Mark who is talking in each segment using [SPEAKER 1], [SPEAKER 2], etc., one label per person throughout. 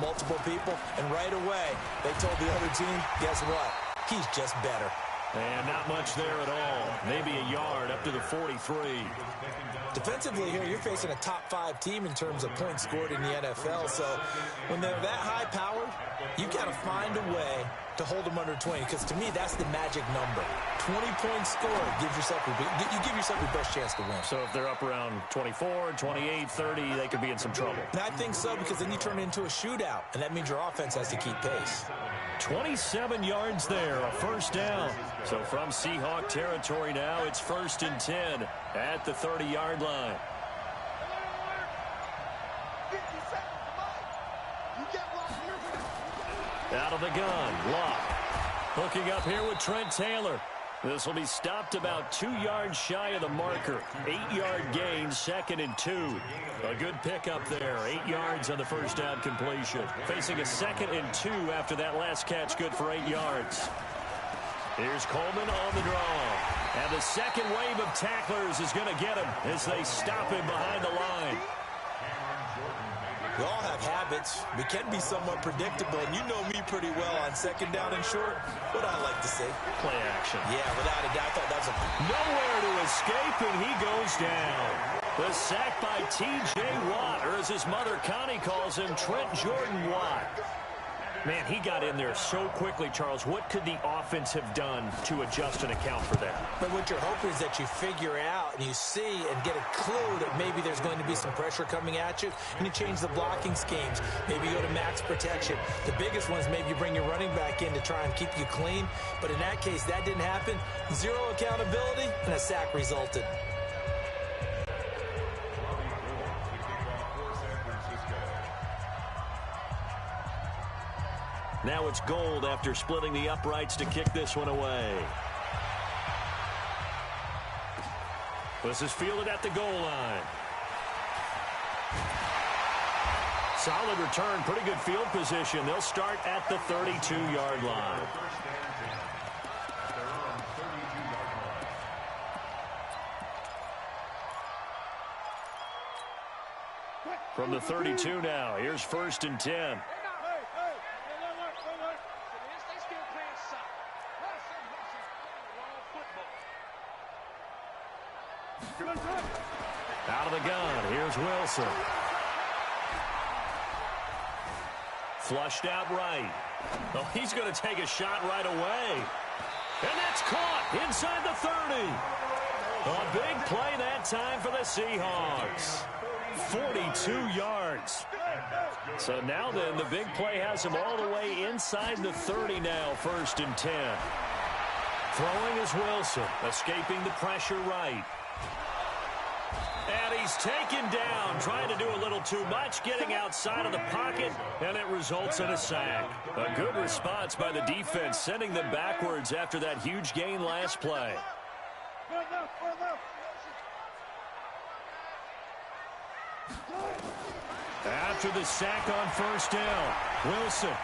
[SPEAKER 1] multiple people, and right away, they told the other team, guess what? He's just better.
[SPEAKER 2] And not much there at all. Maybe a yard up to the 43.
[SPEAKER 1] Defensively here, you're facing a top-5 team in terms of points scored in the NFL. So when they're that high-powered, you got to find a way to hold them under 20. Because to me, that's the magic number. 20 points scored gives yourself you give yourself your best chance to win.
[SPEAKER 2] So if they're up around 24, 28, 30, they could be in some trouble.
[SPEAKER 1] And I think so, because then you turn it into a shootout, and that means your offense has to keep pace.
[SPEAKER 2] 27 yards there, a first down. So from Seahawk territory now, it's 1st and 10 at the 30-yard line. Out of the gun, Locke. Hooking up here with Trent Taylor. This will be stopped about 2 yards shy of the marker. 8-yard gain, 2nd and 2. A good pickup there. 8 yards on the first down completion. Facing a 2nd and 2 after that last catch, good for 8 yards. Here's Coleman on the draw. And the second wave of tacklers is going to get him as they stop him behind the line.
[SPEAKER 1] We all have habits. We can be somewhat predictable, and you know me pretty well on 2nd down and short. What I like to see.
[SPEAKER 2] Play action.
[SPEAKER 1] Yeah, without a doubt. I thought that was
[SPEAKER 2] nowhere to escape, and he goes down. The sack by T.J. Watt, or as his mother Connie calls him, Trent Jordan Watt. Man, he got in there so quickly, Charles. What could the offense have done to adjust and account for that?
[SPEAKER 1] But what you're hoping is that you figure out and you see and get a clue that maybe there's going to be some pressure coming at you, and you change the blocking schemes. Maybe you go to max protection. The biggest one is maybe you bring your running back in to try and keep you clean. But in that case, that didn't happen. Zero accountability, and a sack resulted.
[SPEAKER 2] Now it's Gold after splitting the uprights to kick this one away. This is fielded at the goal line. Solid return, pretty good field position. They'll start at the 32-yard line. From the 32 now, here's 1st and 10. Out of the gun, here's Wilson. Flushed out right. Oh, he's going to take a shot right away. And that's caught inside the 30. A big play that time for the Seahawks. 42 yards. So now then, the big play has him all the way inside the 30 now, 1st and 10. Throwing is Wilson, escaping the pressure right. And he's taken down, trying to do a little too much, getting outside of the pocket, and it results in a sack. A good response by the defense, sending them backwards after that huge gain last play. After the sack on 1st down, Wilson.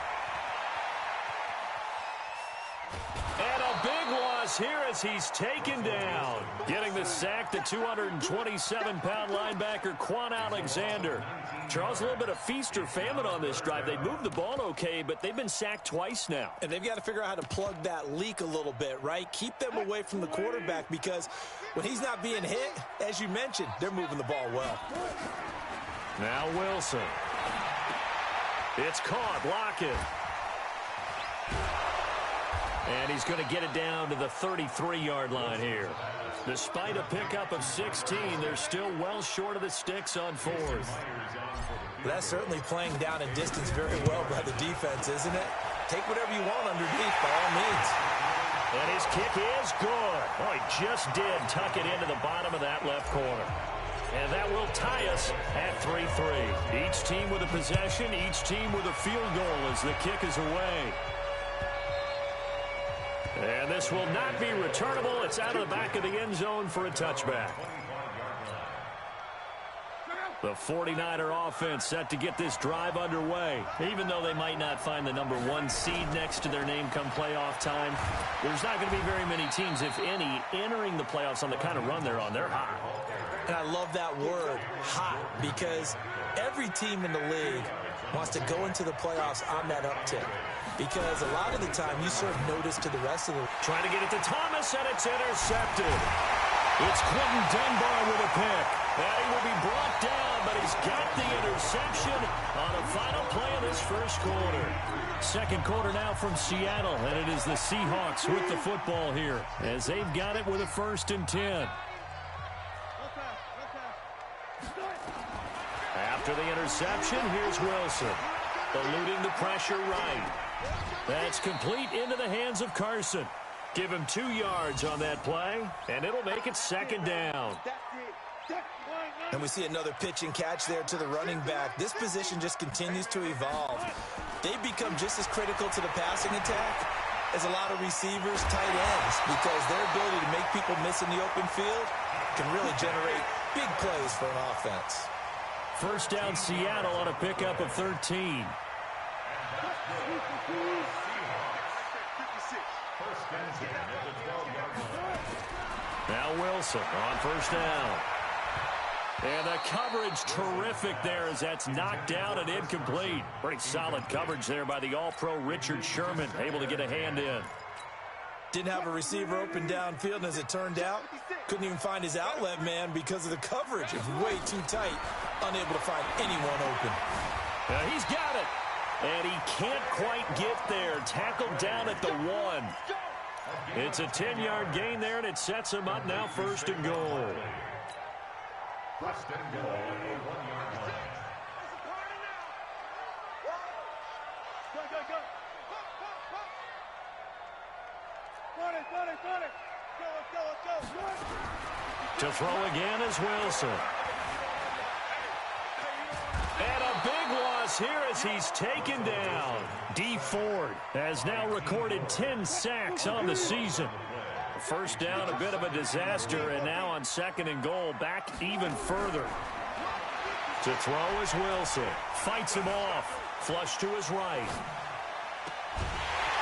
[SPEAKER 2] And a big loss here as he's taken down. Getting the sack, the 227-pound linebacker, Quan Alexander. Charles, a little bit of feast or famine on this drive. They moved the ball okay, but they've been sacked twice now.
[SPEAKER 1] And they've got to figure out how to plug that leak a little bit, right? Keep them away from the quarterback, because when he's not being hit, as you mentioned, they're moving the ball well.
[SPEAKER 2] Now Wilson. It's caught. Lockett. And he's going to get it down to the 33-yard line here. Despite a pickup of 16, they're still well short of the sticks on 4th.
[SPEAKER 1] That's certainly playing down and distance very well by the defense, isn't it? Take whatever you want underneath, by all means.
[SPEAKER 2] And his kick is good. Oh, he just did tuck it into the bottom of that left corner. And that will tie us at 3-3. Each team with a possession, each team with a field goal as the kick is away. And this will not be returnable. It's out of the back of the end zone for a touchback. The 49er offense set to get this drive underway. Even though they might not find the #1 seed next to their name come playoff time, there's not going to be very many teams, if any, entering the playoffs on the kind of run they're on. They're hot.
[SPEAKER 1] And I love that word, hot, because every team in the league wants to go into the playoffs on that uptick. Because a lot of the time, you serve notice to the rest of the...
[SPEAKER 2] Trying to get it to Thomas, and it's intercepted. It's Quentin Dunbar with a pick. And he will be brought down, but he's got the interception on a final play of this first quarter. Second quarter now from Seattle, and it is the Seahawks with the football here as they've got it with a 1st and 10. After the interception, here's Wilson. Eluding the pressure right. That's complete into the hands of Carson. Give him 2 yards on that play, and it'll make it 2nd down.
[SPEAKER 1] And we see another pitch and catch there to the running back. This position just continues to evolve. They become just as critical to the passing attack as a lot of receivers, tight ends, because their ability to make people miss in the open field can really generate big plays for an offense.
[SPEAKER 2] First down, Seattle on a pickup of 13. Now Wilson on first down. And the coverage terrific there as that's knocked down and incomplete. Pretty solid coverage there by the All-Pro Richard Sherman, able to get a hand in.
[SPEAKER 1] Didn't have a receiver open downfield, and as it turned out, couldn't even find his outlet man because of the coverage. It was way too tight, unable to find anyone open.
[SPEAKER 2] He's got it. And he can't quite get there. Tackled down at the 1. It's a 10-yard gain there, and it sets him up now 1st and goal. To throw again is Wilson. And a big loss here as he's taken down. Dee Ford has now recorded 10 sacks on the season. First down, a bit of a disaster, and now on 2nd and goal, back even further. To throw is Wilson. Fights him off. Flush to his right.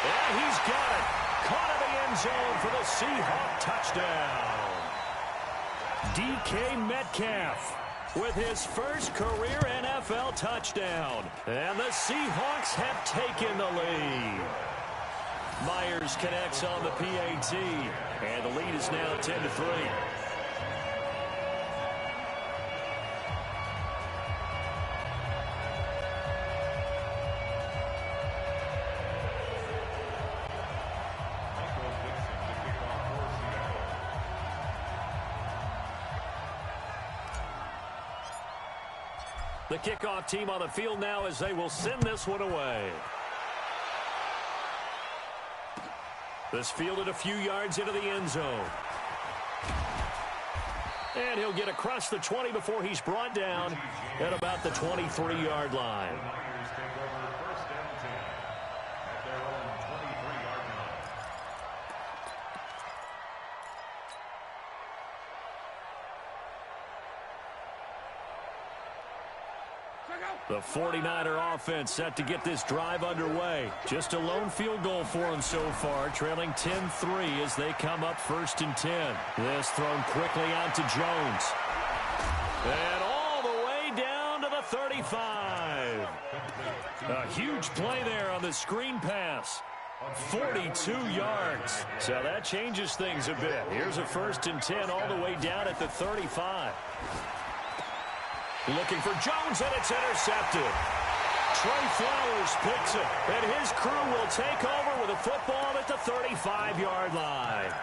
[SPEAKER 2] And he's got it. Caught in the end zone for the Seahawk touchdown. DK Metcalf with his first career NFL touchdown. And the Seahawks have taken the lead. Myers connects on the PAT, and the lead is now 10-3. The kickoff team on the field now as they will send this one away. This fielded a few yards into the end zone. And he'll get across the 20 before he's brought down at about the 23-yard line. The 49er offense set to get this drive underway. Just a lone field goal for them so far, trailing 10-3 as they come up 1st and 10. This thrown quickly out to Jones. And all the way down to the 35. A huge play there on the screen pass. 42 yards. So that changes things a bit. Here's a 1st and 10 all the way down at the 35. Looking for Jones, and it's intercepted. Trey Flowers picks it, and his crew will take over with a football at the 35-yard line.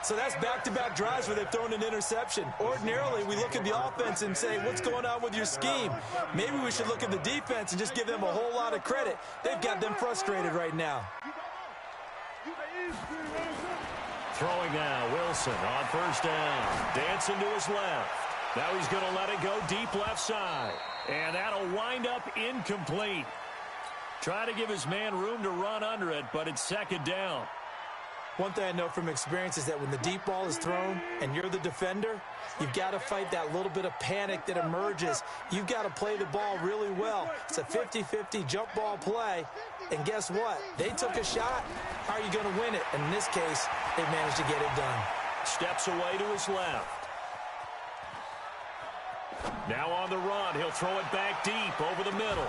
[SPEAKER 1] So that's back-to-back drives where they've thrown an interception. Ordinarily, we look at the offense and say, what's going on with your scheme? Maybe we should look at the defense and just give them a whole lot of credit. They've got them frustrated right now.
[SPEAKER 2] Throwing now, Wilson on 1st down. Dancing to his left. Now he's going to let it go deep left side. And that'll wind up incomplete. Trying to give his man room to run under it, but it's 2nd down.
[SPEAKER 1] One thing I know from experience is that when the deep ball is thrown and you're the defender, you've got to fight that little bit of panic that emerges. You've got to play the ball really well. It's a 50-50 jump ball play. And guess what? They took a shot. How are you going to win it? And in this case, they managed to get it done.
[SPEAKER 2] Steps away to his left. Now on the run, he'll throw it back deep over the middle.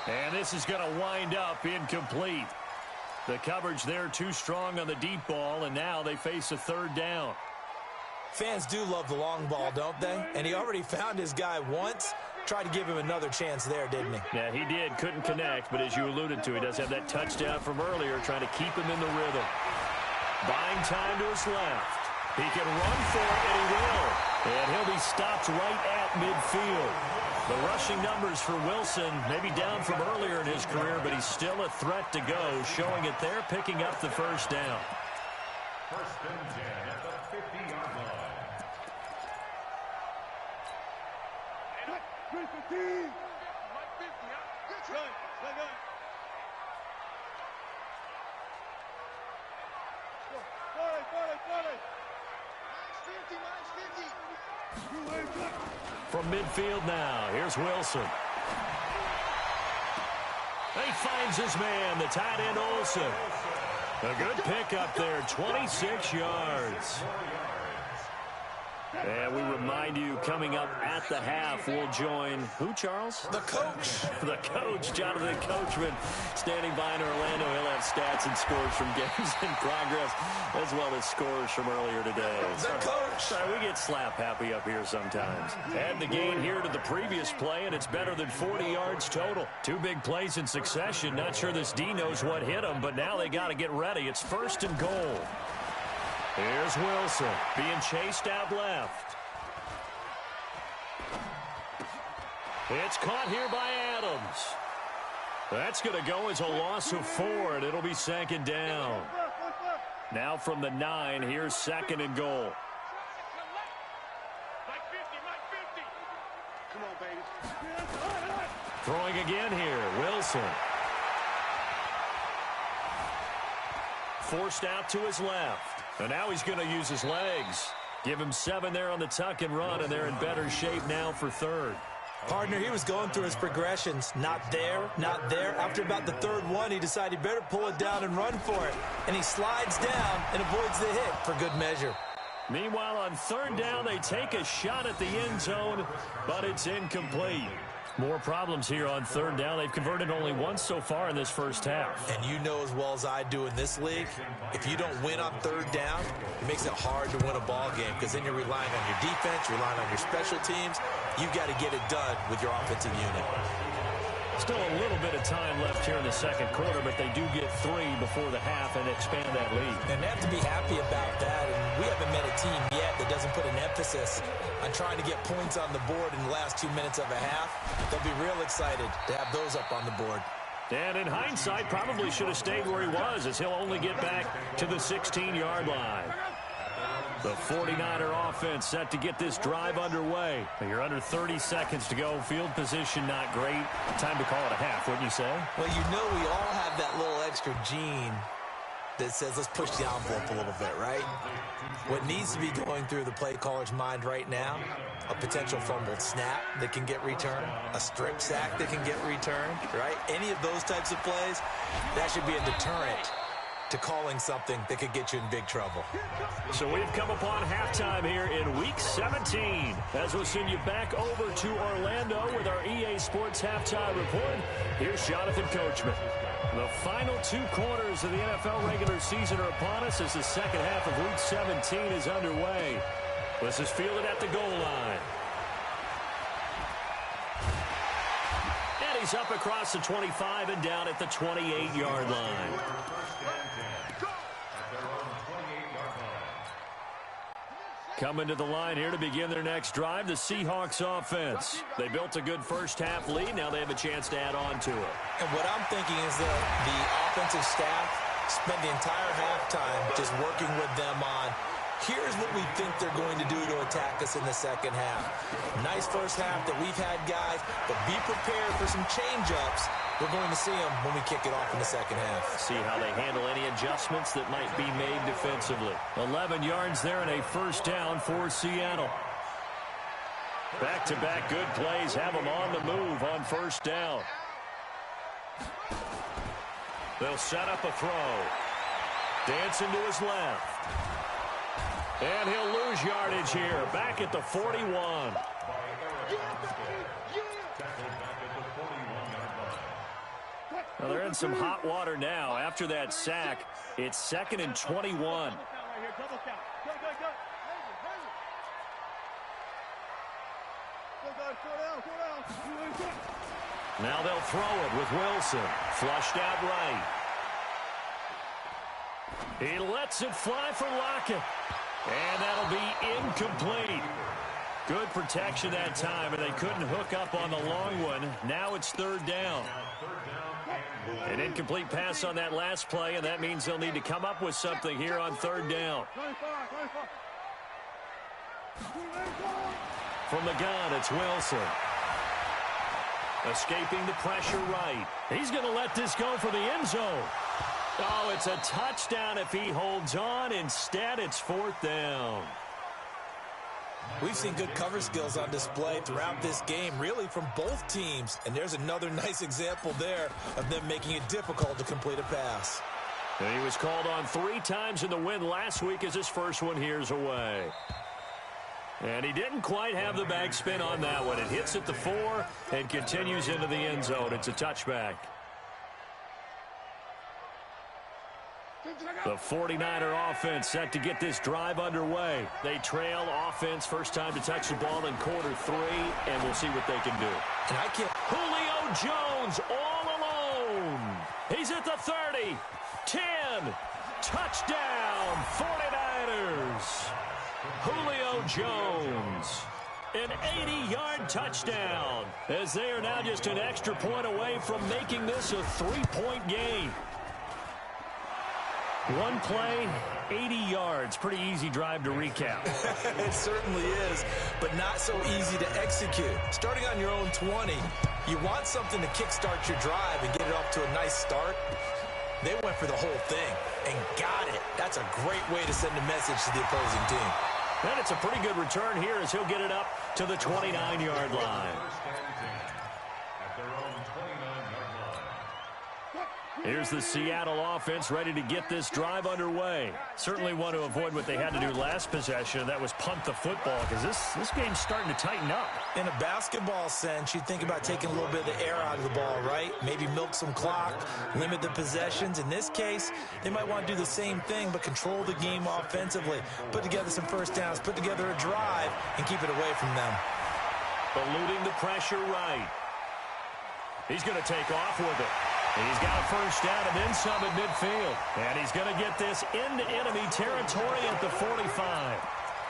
[SPEAKER 2] And this is going to wind up incomplete. The coverage there too strong on the deep ball, and now they face a third down.
[SPEAKER 1] Fans do love the long ball, don't they? And he already found his guy once. Tried to give him another chance there, didn't he?
[SPEAKER 2] Yeah, he did. Couldn't connect, but as you alluded to, he does have that touchdown from earlier, trying to keep him in the rhythm. Buying time to his left. He can run for it, and he will. And he'll be stopped right at midfield. The rushing numbers for Wilson, maybe down from earlier in his career, but he's still a threat to go, showing it there, picking up the first down.
[SPEAKER 3] First and 10 at the 50-yard line.
[SPEAKER 2] From midfield now, here's Wilson. He finds his man, the tight end Olsen. A good pickup there, 26 yards. And we remind you, coming up at the half, we'll join who, Charles?
[SPEAKER 1] The coach.
[SPEAKER 2] The coach, Jonathan Coachman, standing by in Orlando. He'll have stats and scores from games in progress, as well as scores from earlier today.
[SPEAKER 1] The coach.
[SPEAKER 2] Sorry, we get slap happy up here sometimes. Add the gain here to the previous play, and it's better than 40 yards total. Two big plays in succession. Not sure this D knows what hit him, but now they got to get ready. It's first and goal. Here's Wilson being chased out left. It's caught here by Adams. That's going to go as a loss of 4, and it'll be second down. Now from the 9, here's second and goal. Throwing again here, Wilson. Forced out to his left. And now he's going to use his legs. Give him 7 there on the tuck and run, and they're in better shape now for third.
[SPEAKER 1] Partner, he was going through his progressions. Not there, not there. After about the third one, he decided he better pull it down and run for it. And he slides down and avoids the hit for good measure.
[SPEAKER 2] Meanwhile, on third down, they take a shot at the end zone, but it's incomplete. More problems here on third down. They've converted only once so far in this first half.
[SPEAKER 1] And you know as well as I do in this league, if you don't win on third down, it makes it hard to win a ball game because then you're relying on your defense, relying on your special teams. You've got to get it done with your offensive unit.
[SPEAKER 2] Still a little bit of time left here in the second quarter, but they do get 3 before the half and expand that lead.
[SPEAKER 1] And they have to be happy about that. And we haven't met a team yet that doesn't put an emphasis on trying to get points on the board in the last 2 minutes of a half. They'll be real excited to have those up on the board.
[SPEAKER 2] And in hindsight, probably should have stayed where he was, as he'll only get back to the 16-yard line. The 49er offense set to get this drive underway. You're under 30 seconds to go. Field position not great. Time to call it a half, wouldn't you say?
[SPEAKER 1] Well, you know we all have that little extra gene that says let's push the envelope a little bit, right? What needs to be going through the play caller's mind right now, a potential fumbled snap that can get returned, a strip sack that can get returned, right? Any of those types of plays, that should be a deterrent to calling something that could get you in big trouble.
[SPEAKER 2] So we've come upon halftime here in Week 17. As we'll send you back over to Orlando with our EA Sports Halftime Report, here's Jonathan Coachman. The final 2 quarters of the NFL regular season are upon us as the second half of Week 17 is underway. This is fielded at the goal line. And he's up across the 25 and down at the 28-yard line. Coming to the line here to begin their next drive, the Seahawks offense. They built a good first-half lead. Now they have a chance to add on to it.
[SPEAKER 1] And what I'm thinking is that the offensive staff spent the entire halftime just working with them on, here's what we think they're going to do to attack us in the second half. Nice first half that we've had, guys, but be prepared for some change-ups. We're going to see them when we kick it off in the second half.
[SPEAKER 2] See how they handle any adjustments that might be made defensively. 11 yards there and a first down for Seattle. Back-to-back good plays have them on the move on first down. They'll set up a throw. Dancing to his left. And he'll lose yardage here. Back at the 41. Well, they're in some hot water now. After that sack, it's 2nd and 21. Now they'll throw it with Wilson. Flushed out right. He lets it fly for Lockett. And that'll be incomplete. Good protection that time, and they couldn't hook up on the long one. Now it's 3rd down. An incomplete pass on that last play, and that means they'll need to come up with something here on 3rd down. From the gun, it's Wilson. Escaping the pressure right. He's going to let this go for the end zone. Oh, it's a touchdown if he holds on. Instead, it's 4th down.
[SPEAKER 1] We've seen good cover skills on display throughout this game, really from both teams. And there's another nice example there of them making it difficult to complete a pass.
[SPEAKER 2] And he was called on 3 times in the win last week as his first one here's away. And he didn't quite have the backspin on that one. It hits at the 4 and continues into the end zone. It's a touchback. The 49er offense set to get this drive underway. They trail offense first time to touch the ball in quarter 3, and we'll see what they can do.
[SPEAKER 1] And I can't.
[SPEAKER 2] Julio Jones all alone. He's at the 30, 10, touchdown, 49ers. Julio Jones, an 80-yard touchdown, as they are now just an extra point away from making this a 3-point game. One play, 80 yards. Pretty easy drive to recap.
[SPEAKER 1] It certainly is, but not so easy to execute. Starting on your own 20, you want something to kickstart your drive and get it off to a nice start. They went for the whole thing and got it. That's a great way to send a message to the opposing team.
[SPEAKER 2] And it's a pretty good return here as he'll get it up to the 29-yard line. Here's the Seattle offense ready to get this drive underway. Certainly want to avoid what they had to do last possession, and that was punt the football, because this game's starting to tighten up.
[SPEAKER 1] In a basketball sense, you think about taking a little bit of the air out of the ball, right? Maybe milk some clock, limit the possessions. In this case, they might want to do the same thing, but control the game offensively. Put together some first downs, put together a drive, and keep it away from them.
[SPEAKER 2] Eluding the pressure right. He's going to take off with it. He's got a first down and then some at midfield. And he's going to get this into enemy territory at the 45.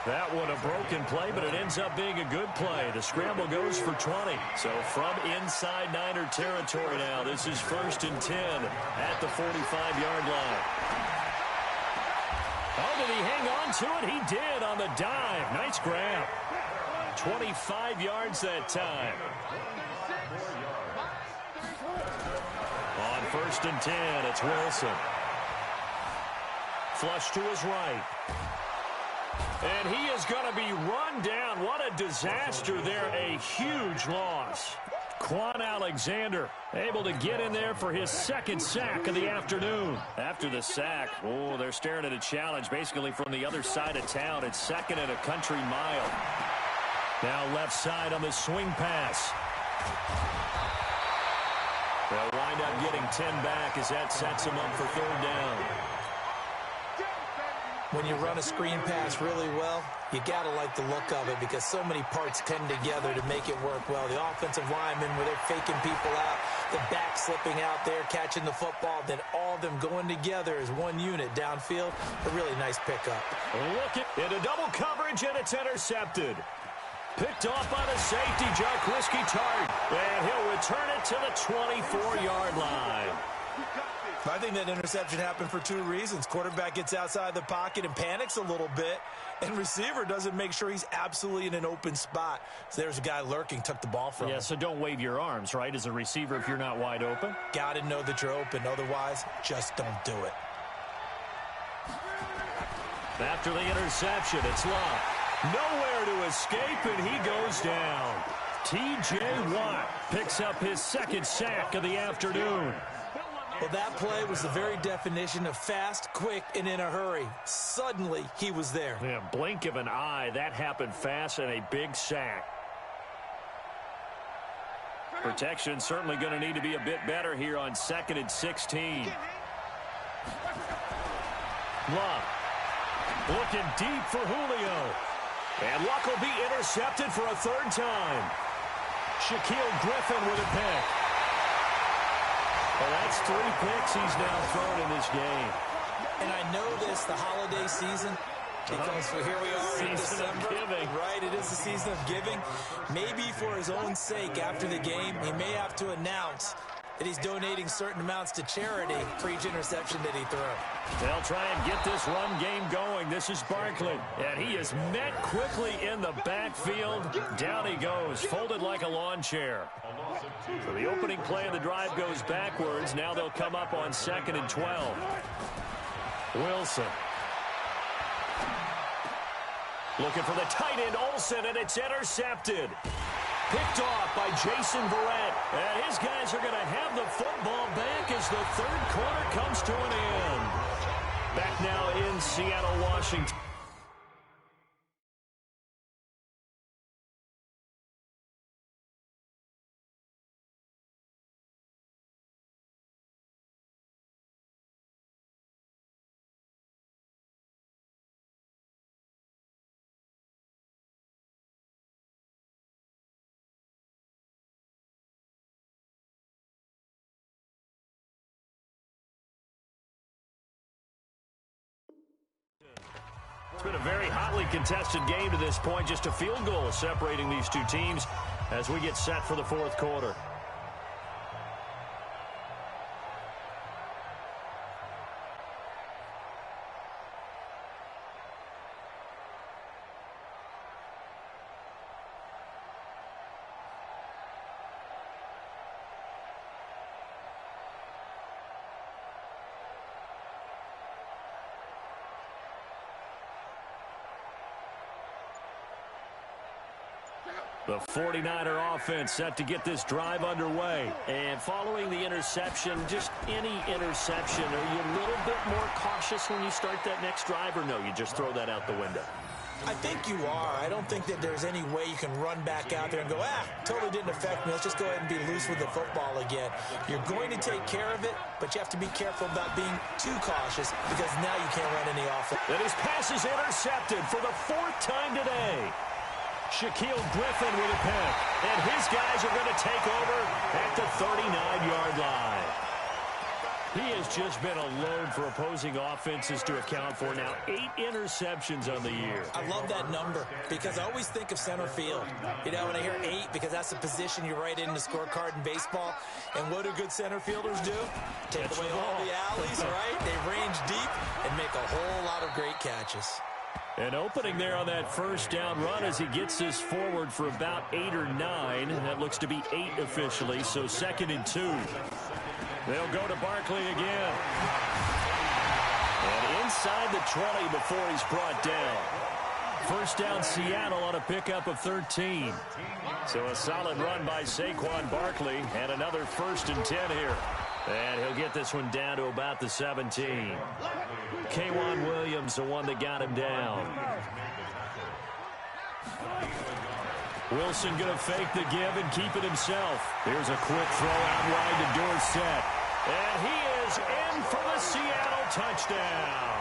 [SPEAKER 2] That one a broken play, but it ends up being a good play. The scramble goes for 20. So from inside Niner territory now, this is 1st and 10 at the 45-yard line. Oh, did he hang on to it? He did on the dive. Nice grab. 25 yards that time. On 1st and 10, it's Wilson. Flush to his right. And he is going to be run down. What a disaster there. A huge loss. Quan Alexander able to get in there for his 2nd sack of the afternoon. After the sack, oh, they're staring at a challenge basically from the other side of town. It's 2nd and a country mile. Now left side on the swing pass. They'll wind up getting 10 back as that sets them up for 3rd down.
[SPEAKER 1] When you run a screen pass really well, you got to like the look of it because so many parts come together to make it work well. The offensive linemen, where they're faking people out, the back slipping out there, catching the football, then all of them going together as one unit downfield. A really nice pickup.
[SPEAKER 2] Look into double coverage, and it's intercepted. Picked off by the safety, Jaquiski Tartt. And he'll return it to the 24-yard line.
[SPEAKER 1] I think that interception happened for 2 reasons. Quarterback gets outside the pocket and panics a little bit, and receiver doesn't make sure he's absolutely in an open spot. So there's a guy lurking, took the ball from him.
[SPEAKER 2] Yeah, so don't wave your arms, right, as a receiver if you're not wide open.
[SPEAKER 1] Got to know that you're open. Otherwise, just don't do it.
[SPEAKER 2] After the interception, it's Love. Nowhere to escape, and he goes down. T.J. Watt picks up his 2nd sack of the afternoon.
[SPEAKER 1] Well, that play was the very definition of fast, quick, and in a hurry. Suddenly, he was there.
[SPEAKER 2] Yeah, blink of an eye, that happened fast, and a big sack. Protection certainly going to need to be a bit better here on 2nd and 16. Luck looking deep for Julio. And Luck will be intercepted for a 3rd time. Shaquill Griffin with a pick. Well, that's 3 picks he's now thrown in this game.
[SPEAKER 1] And I know this, the holiday season, because here we are in December. Right, it is the season of giving. Maybe for his own sake, after the game, he may have to announce that he's donating certain amounts to charity for each interception that he threw.
[SPEAKER 2] They'll try and get this run game going. This is Barkley, and he is met quickly in the backfield. Down he goes, folded like a lawn chair. So the opening play of the drive goes backwards. Now they'll come up on 2nd and 12. Wilson. Looking for the tight end, Olsen, and it's intercepted. Picked off by Jason Verrett. And his guys are going to have the football back as the 3rd quarter comes to an end. Back now in Seattle, Washington. It's been a very hotly contested game to this point. Just a field goal separating these two teams as we get set for the 4th quarter. The 49er offense set to get this drive underway. And following the interception, just any interception, are you a little bit more cautious when you start that next drive, or no, you just throw that out the window?
[SPEAKER 1] I think you are. I don't think that there's any way you can run back out there and go, totally didn't affect me. Let's just go ahead and be loose with the football again. You're going to take care of it, but you have to be careful about being too cautious because now you can't run any offense.
[SPEAKER 2] And his pass is intercepted for the 4th time today. Shaquill Griffin with a pick. And his guys are going to take over at the 39-yard line. He has just been a load for opposing offenses to account for now. 8 interceptions on the year.
[SPEAKER 1] I love that number because I always think of center field. You know, when I hear 8, because that's the position you write in the scorecard in baseball. And what do good center fielders do? Take away all the alleys, right? They range deep and make a whole lot of great catches.
[SPEAKER 2] An opening there on that 1st down run as he gets this forward for about 8 or 9. And that looks to be 8 officially, so 2nd and 2. They'll go to Barkley again. And inside the 20 before he's brought down. 1st down Seattle on a pickup of 13. So a solid run by Saquon Barkley and another 1st and 10 here. And he'll get this one down to about the 17. K'Waun Williams, the one that got him down. Wilson going to fake the give and keep it himself. Here's a quick throw out wide to Dorsett. And he is in for the Seattle touchdown.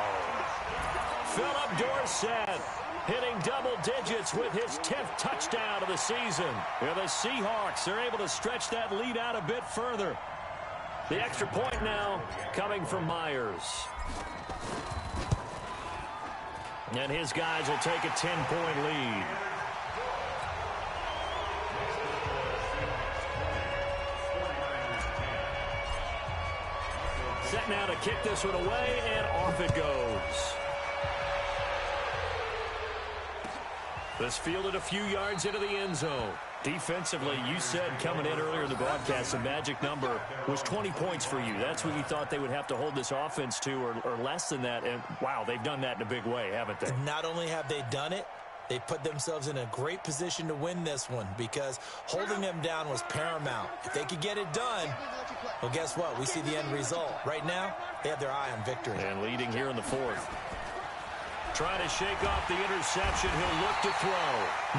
[SPEAKER 2] Philip Dorsett hitting double digits with his 10th touchdown of the season. And the Seahawks are able to stretch that lead out a bit further. The extra point now coming from Myers. And his guys will take a 10-point lead. Set now to kick this one away, and off it goes. This fielded a few yards into the end zone. Defensively, you said coming in earlier in the broadcast, the magic number was 20 points for you. That's what you thought they would have to hold this offense to, or less than that. And, wow, they've done that in a big way, haven't they?
[SPEAKER 1] Not only have they done it, they put themselves in a great position to win this one because holding them down was paramount. If they could get it done, well, guess what? We see the end result. Right now, they have their eye on victory.
[SPEAKER 2] And leading here in the 4th. Trying to shake off the interception. He'll look to throw.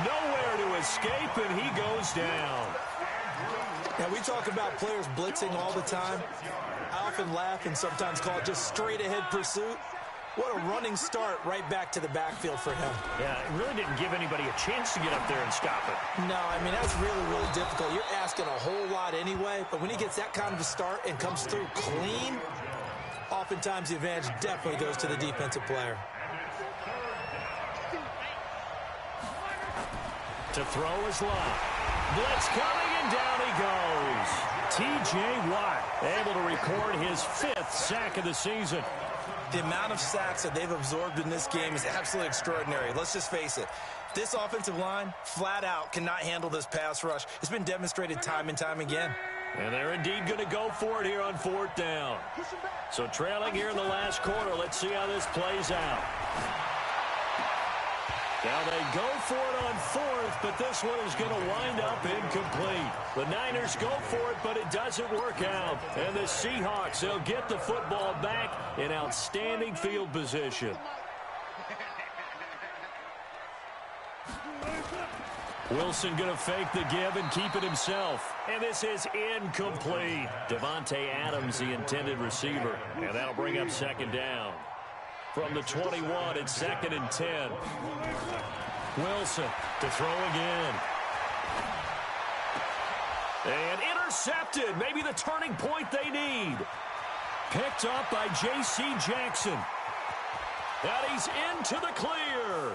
[SPEAKER 2] Nowhere to escape, and he goes down.
[SPEAKER 1] Now, we talk about players blitzing all the time. I often laugh and sometimes call it just straight-ahead pursuit. What a running start right back to the backfield for him.
[SPEAKER 2] Yeah, it really didn't give anybody a chance to get up there and stop it.
[SPEAKER 1] No, I mean, that's really, really difficult. You're asking a whole lot anyway, but when he gets that kind of a start and comes through clean, oftentimes the advantage definitely goes to the defensive player.
[SPEAKER 2] To throw is Lott. Blitz coming, and down he goes. T.J. Watt able to record his 5th sack of the season.
[SPEAKER 4] The amount of sacks that they've absorbed in this game is absolutely extraordinary. Let's just face it. This offensive line, flat out, cannot handle this pass rush. It's been demonstrated time and time again.
[SPEAKER 2] And they're indeed going to go for it here on 4th down. So trailing here in the last quarter. Let's see how this plays out. Now they go for it on 4th, but this one is going to wind up incomplete. The Niners go for it, but it doesn't work out. And the Seahawks, they'll get the football back in outstanding field position. Wilson going to fake the give and keep it himself. And this is incomplete. Devontae Adams, the intended receiver. And that'll bring up 2nd down. From the 21, it's 2nd and 10. Wilson to throw again. And intercepted. Maybe the turning point they need. Picked up by J.C. Jackson. And he's into the clear.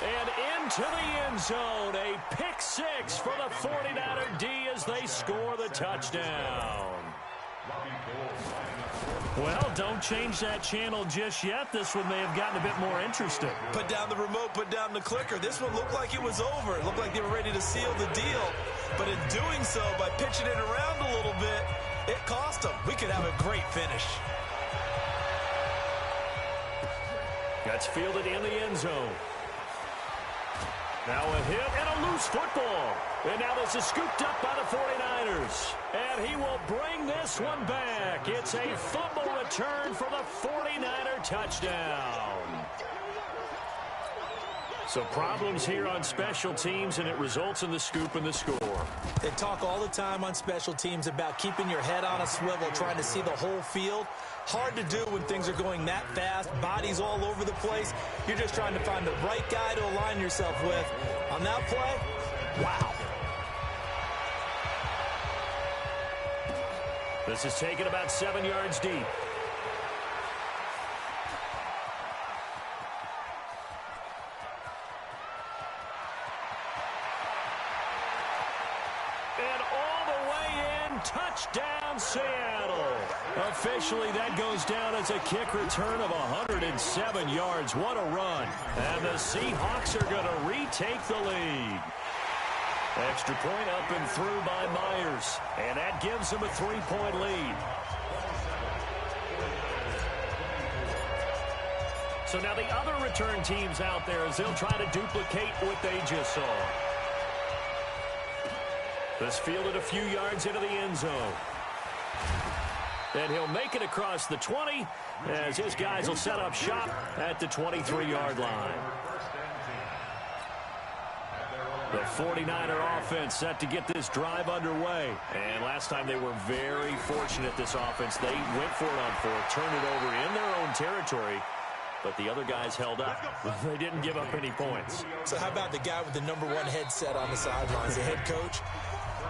[SPEAKER 2] And into the end zone. A pick 6 for the 49er D as they score the touchdown. Well, don't change that channel just yet. This one may have gotten a bit more interesting.
[SPEAKER 4] Put down the remote, put down the clicker. This one looked like it was over. It looked like they were ready to seal the deal. But in doing so, by pitching it around a little bit, it cost them. We could have a great finish.
[SPEAKER 2] That's fielded in the end zone. Now a hit and a loose football. And now this is scooped up by the 49ers. And he will bring this one back. It's a fumble return for the 49er touchdown. So problems here on special teams, and it results in the scoop and the score.
[SPEAKER 1] They talk all the time on special teams about keeping your head on a swivel, trying to see the whole field. Hard to do when things are going that fast, bodies all over the place. You're just trying to find the right guy to align yourself with. On that play, wow.
[SPEAKER 2] This is taken about 7 yards deep. And all the way in, touchdown Seattle. Officially, that goes down as a kick return of 107 yards. What a run. And the Seahawks are going to retake the lead. Extra point up and through by Myers. And that gives them a 3-point lead. So now the other return teams out there as they'll try to duplicate what they just saw. This fielded a few yards into the end zone. And he'll make it across the 20 as his guys will set up shop at the 23-yard line. The 49er offense set to get this drive underway. And last time they were very fortunate, this offense. They went for it on 4th, turned it over in their own territory. But the other guys held up. They didn't give up any points.
[SPEAKER 1] So how about the guy with the #1 headset on the sidelines, the head coach?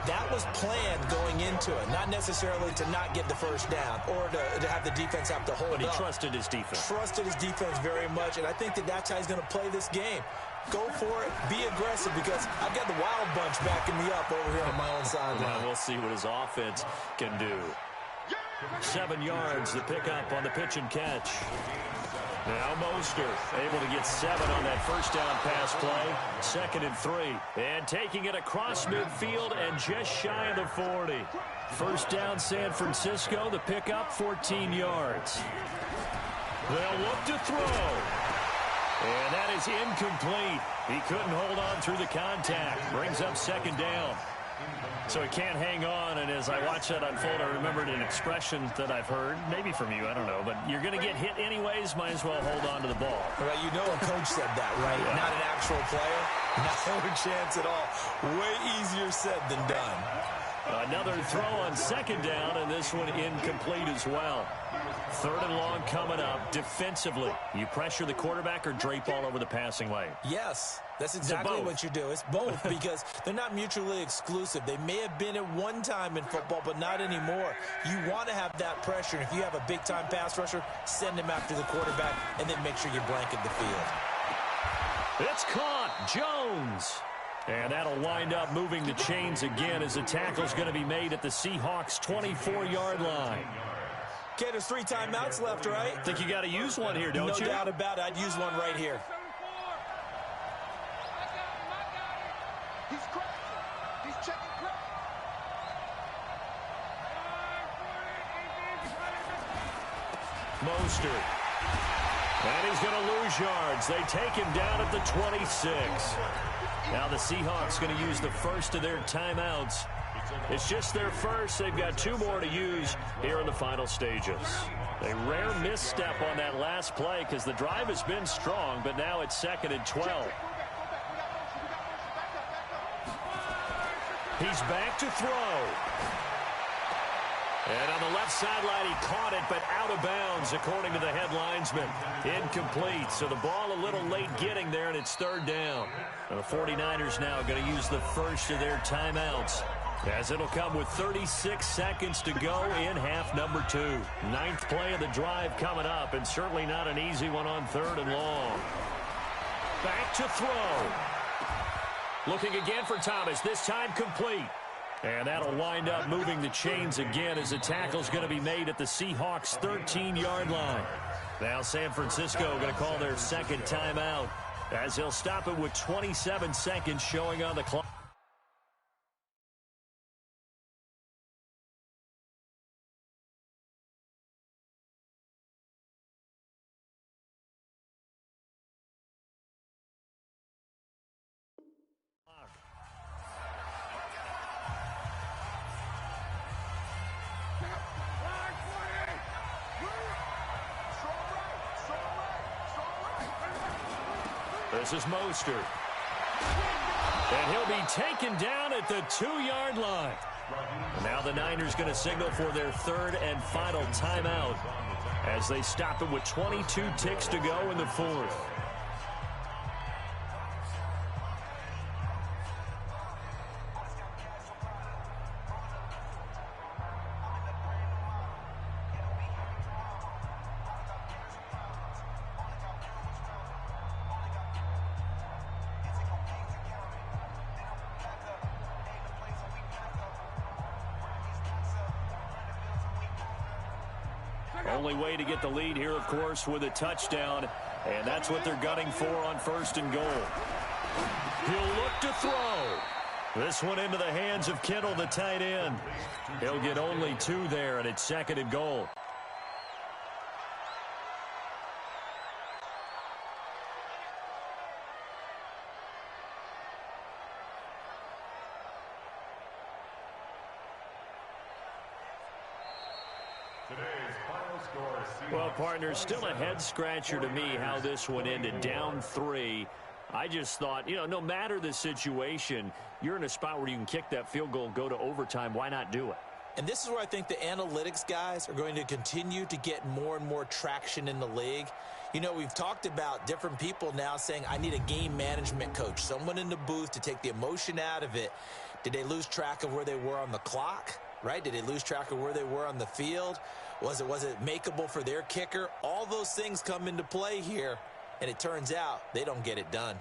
[SPEAKER 1] That was planned going into it, not necessarily to not get the first down or to have the defense have to hold up.
[SPEAKER 2] But he trusted his defense.
[SPEAKER 1] Trusted his defense very much, and I think that's how he's going to play this game. Go for it, be aggressive, because I've got the wild bunch backing me up over here on my own sideline.
[SPEAKER 2] Well, we'll see what his offense can do. 7 yards, the pickup on the pitch and catch. Now Mostert able to get 7 on that first down pass play. 2nd and 3. And taking it across midfield and just shy of the 40. First down San Francisco. The pickup 14 yards. They'll look to throw. And that is incomplete. He couldn't hold on through the contact. Brings up 2nd down. So he can't hang on, and as I watch that unfold, I remembered an expression that I've heard, maybe from you, I don't know, but you're going to get hit anyways, might as well hold on to the ball.
[SPEAKER 1] Right, you know a coach said that, right? Yeah. Not an actual player. Not a chance at all. Way easier said than done.
[SPEAKER 2] Another throw on second down, and this one incomplete as well. Third and long coming up. Defensively, you pressure the quarterback or drape all over the passing lane?
[SPEAKER 1] Yes, that's exactly what you do. It's both because they're not mutually exclusive. They may have been at one time in football, but not anymore. You want to have that pressure. And if you have a big-time pass rusher, send him after the quarterback and then make sure you blanket the field.
[SPEAKER 2] It's caught. Jones. And that'll wind up moving the chains again as the tackle's going to be made at the Seahawks' 24-yard line.
[SPEAKER 1] Okay, there's 3 timeouts left, right?
[SPEAKER 2] Think you got to use one here, don't you?
[SPEAKER 1] No doubt about it. I'd use one right here.
[SPEAKER 5] He's checking crap.
[SPEAKER 2] Mostert. And he's going to lose yards. They take him down at the 26. Now the Seahawks going to use the first of their timeouts. It's just their first. They've got 2 more to use here in the final stages. A rare misstep on that last play because the drive has been strong, but now it's 2nd and 12. He's back to throw. And on the left sideline, he caught it, but out of bounds, according to the head linesman. Incomplete, so the ball a little late getting there, and it's 3rd down. And the 49ers now going to use the first of their timeouts, as it'll come with 36 seconds to go in half number 2. 9th play of the drive coming up, and certainly not an easy one on 3rd and long. Back to throw. Looking again for Thomas, this time complete. And that'll wind up moving the chains again as the tackle's going to be made at the Seahawks' 13-yard line. Now San Francisco going to call their 2nd timeout as they'll stop it with 27 seconds showing on the clock. This is Mostert. And he'll be taken down at the 2-yard line. Now the Niners going to signal for their 3rd and final timeout as they stop it with 22 ticks to go in the 4th. Only way to get the lead here, of course, with a touchdown, and that's what they're gunning for on 1st and goal. He'll look to throw. This one into the hands of Kittle, the tight end. He'll get only 2 there, and it's 2nd and goal. Well, partner, still a head-scratcher to me how this one ended, down 3. I just thought, no matter the situation, you're in a spot where you can kick that field goal, go to overtime. Why not do it?
[SPEAKER 1] And this is where I think the analytics guys are going to continue to get more and more traction in the league. We've talked about different people now saying, I need a game management coach, someone in the booth to take the emotion out of it. Did they lose track of where they were on the clock? Right? Did they lose track of where they were on the field? Was it makeable for their kicker? All those things come into play here, and it turns out they don't get it done.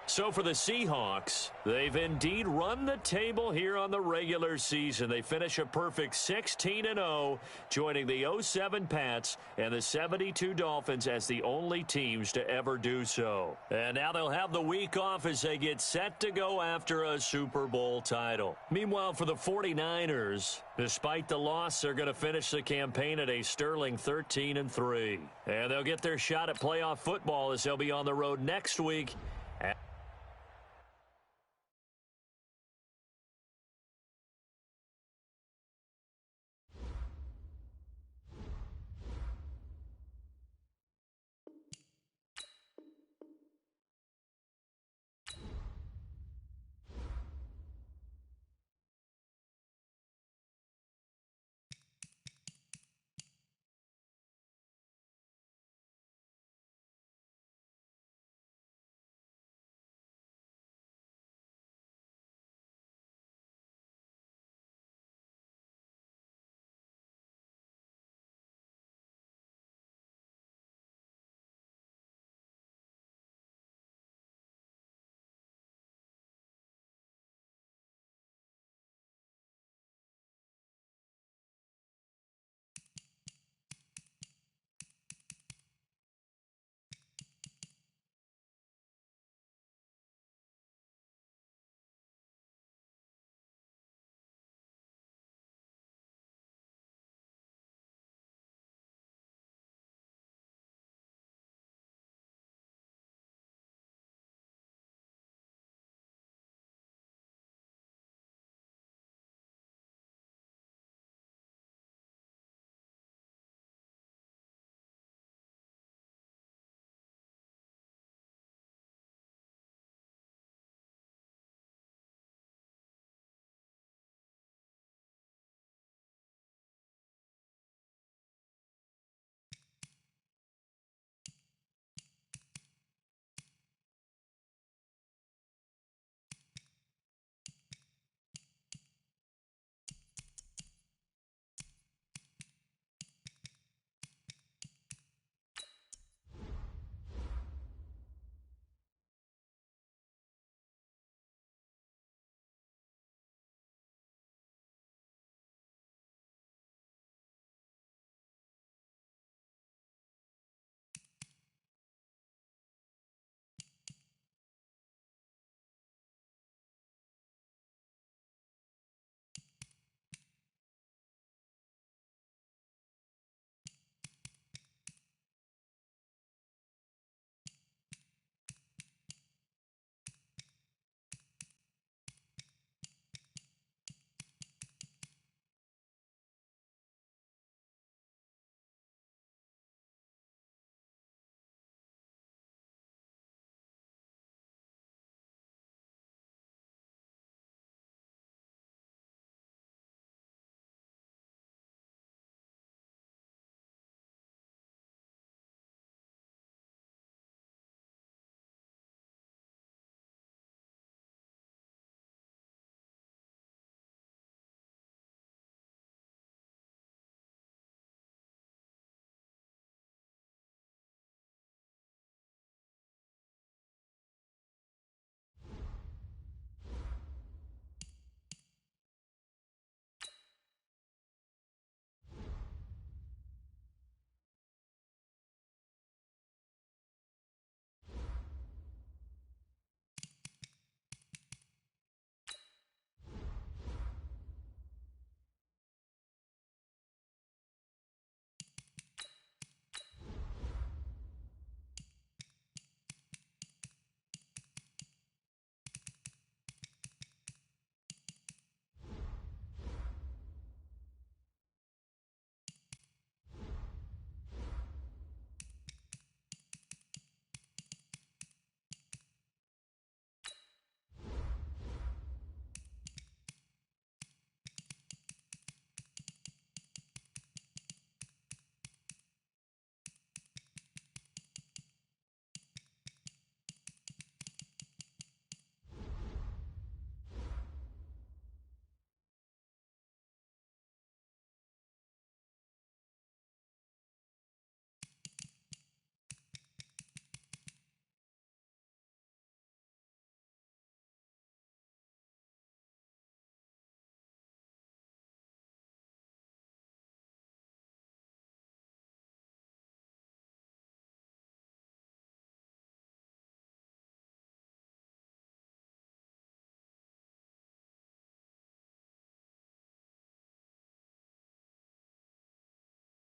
[SPEAKER 2] So for the Seahawks, they've indeed run the table here on the regular season. They finish a perfect 16-0, joining the 07 Pats and the 72 Dolphins as the only teams to ever do so. And now they'll have the week off as they get set to go after a Super Bowl title. Meanwhile, for the 49ers, despite the loss, they're going to finish the campaign at a sterling 13-3. And they'll get their shot at playoff football as they'll be on the road next week